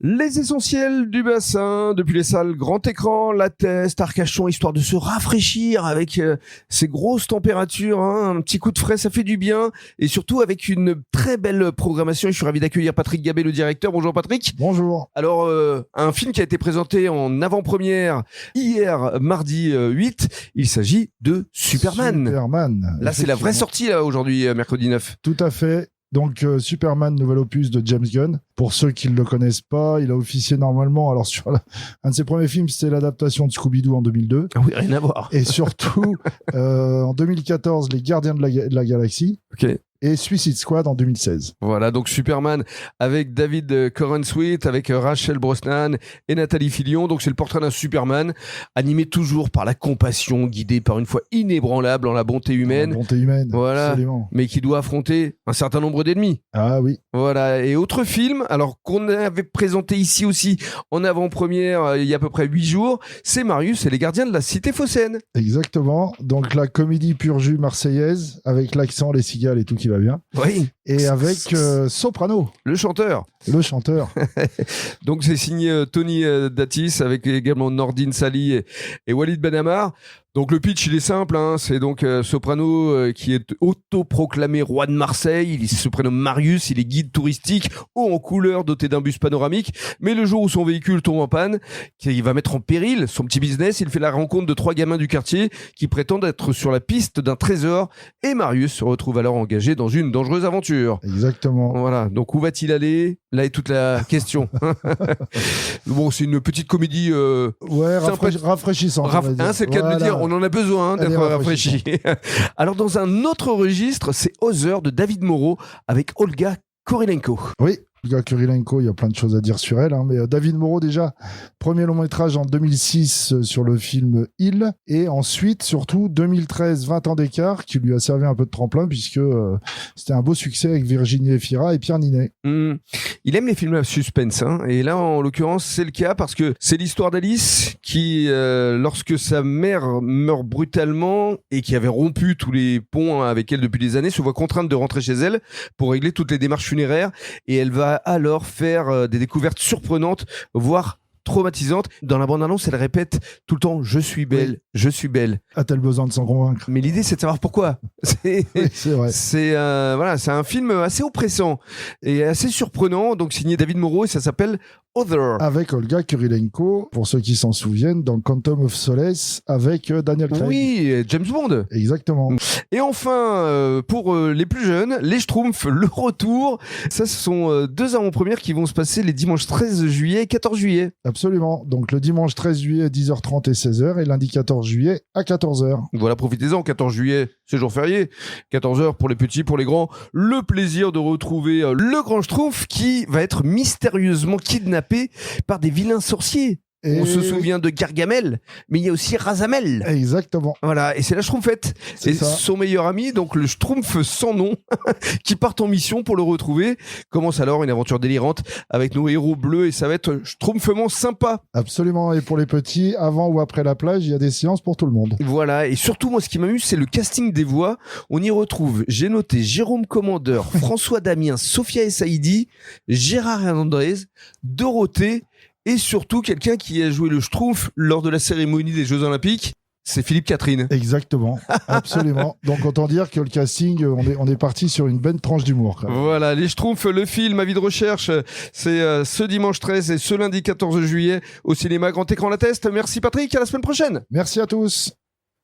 Les essentiels du bassin, depuis les salles grand écran, la test, Arcachon, histoire de se rafraîchir avec ces grosses températures, un petit coup de frais, ça fait du bien, et surtout avec une très belle programmation. Je suis ravi d'accueillir Patrick Gabé, le directeur. Bonjour Patrick. Bonjour. Alors, un film qui a été présenté en avant-première hier, mardi 8, il s'agit de Superman. Là, c'est la vraie sortie là aujourd'hui, mercredi 9. Tout à fait. Donc Superman, nouvel opus de James Gunn. Pour ceux qui ne le connaissent pas, il a officié normalement. Alors sur un de ses premiers films, c'était l'adaptation de Scooby-Doo en 2002. Ah oui, rien à voir. Et surtout, en 2014, Les Gardiens de la Galaxie. Ok. Et Suicide Squad en 2016. Voilà, donc Superman avec David Corenswet, avec Rachel Brosnan et Nathalie Fillion. Donc c'est le portrait d'un Superman animé toujours par la compassion, guidé par une foi inébranlable en la bonté humaine. La bonté humaine, voilà, absolument. Mais qui doit affronter un certain nombre d'ennemis. Ah oui. Voilà, et autre film, alors qu'on avait présenté ici aussi en avant-première il y a à peu près 8 jours, c'est Marius et les Gardiens de la Cité Phocéenne. Exactement, donc la comédie pur jus marseillaise, avec l'accent, les cigales et tout qui va bien. Oui. Et avec Soprano. Le chanteur. Le chanteur. Donc c'est signé Tony Datis avec également Nordine Sali et Walid Benhamar. Donc le pitch il est simple, c'est donc Soprano qui est autoproclamé roi de Marseille, il se prénomme Marius, il est guide touristique haut en couleur doté d'un bus panoramique, mais le jour où son véhicule tombe en panne, il va mettre en péril son petit business, il fait la rencontre de 3 gamins du quartier qui prétendent être sur la piste d'un trésor et Marius se retrouve alors engagé dans une dangereuse aventure. Exactement. Voilà, donc où va-t-il aller ? Là est toute la question. Bon, c'est une petite comédie rafraîchissante. C'est le cas de le dire. On en a besoin d'être rafraîchi. Alors, dans un autre registre, c'est Other de David Moreau avec Olga Kurilenko. Oui, Olga Kurilenko, il y a plein de choses à dire sur elle. Mais David Moreau, déjà, premier long métrage en 2006 sur le film Il. Et ensuite, surtout, 2013, 20 ans d'écart, qui lui a servi un peu de tremplin, puisque c'était un beau succès avec Virginie Efira et Pierre Ninet. Il aime les films à suspense. Et là, en l'occurrence, c'est le cas parce que c'est l'histoire d'Alice qui, lorsque sa mère meurt brutalement et qui avait rompu tous les ponts avec elle depuis des années, se voit contrainte de rentrer chez elle pour régler toutes les démarches funéraires. Et elle va alors faire des découvertes surprenantes, voire traumatisantes. Dans la bande-annonce, elle répète tout le temps « Je suis belle, oui. Je suis belle ». A-t-elle besoin de s'en convaincre ? Mais l'idée, c'est de savoir pourquoi. Oui, c'est vrai. C'est un film assez oppressant et assez surprenant, donc signé David Moreau, et ça s'appelle Other. Avec Olga Kurilenko, pour ceux qui s'en souviennent, dans Quantum of Solace, avec Daniel Craig. Oui, James Bond. Exactement. Et enfin, pour les plus jeunes, les Schtroumpfs, le retour. Ça, ce sont 2 avant-premières qui vont se passer les dimanches 13 juillet et 14 juillet. Absolument. Donc le dimanche 13 juillet à 10h30 et 16h et lundi 14 juillet à 14h. Voilà, profitez-en. 14 juillet, c'est jour férié. 14h pour les petits, pour les grands. Le plaisir de retrouver le grand Schtroumpf qui va être mystérieusement kidnappé par des vilains sorciers. On se souvient de Gargamel, mais il y a aussi Razamel. Exactement. Voilà, et c'est la Schtroumpfette. Et son meilleur ami, donc le Schtroumpf sans nom, qui part en mission pour le retrouver. Commence alors une aventure délirante avec nos héros bleus et ça va être schtroumpfement sympa. Absolument, et pour les petits, avant ou après la plage, il y a des séances pour tout le monde. Voilà, et surtout, moi, ce qui m'amuse, c'est le casting des voix. On y retrouve, j'ai noté Jérôme Commandeur, François Damien, Sophia Essaïdi, Gérard Hernandez, Dorothée, et surtout quelqu'un qui a joué le Schtroumpf lors de la cérémonie des Jeux Olympiques, c'est Philippe Catherine. Exactement, absolument. Donc autant dire que le casting, on est parti sur une belle tranche d'humour. Voilà, les Schtroumpfs, le film, avis de recherche, c'est ce dimanche 13 et ce lundi 14 juillet au cinéma Grand Écran La Teste. Merci Patrick, à la semaine prochaine. Merci à tous.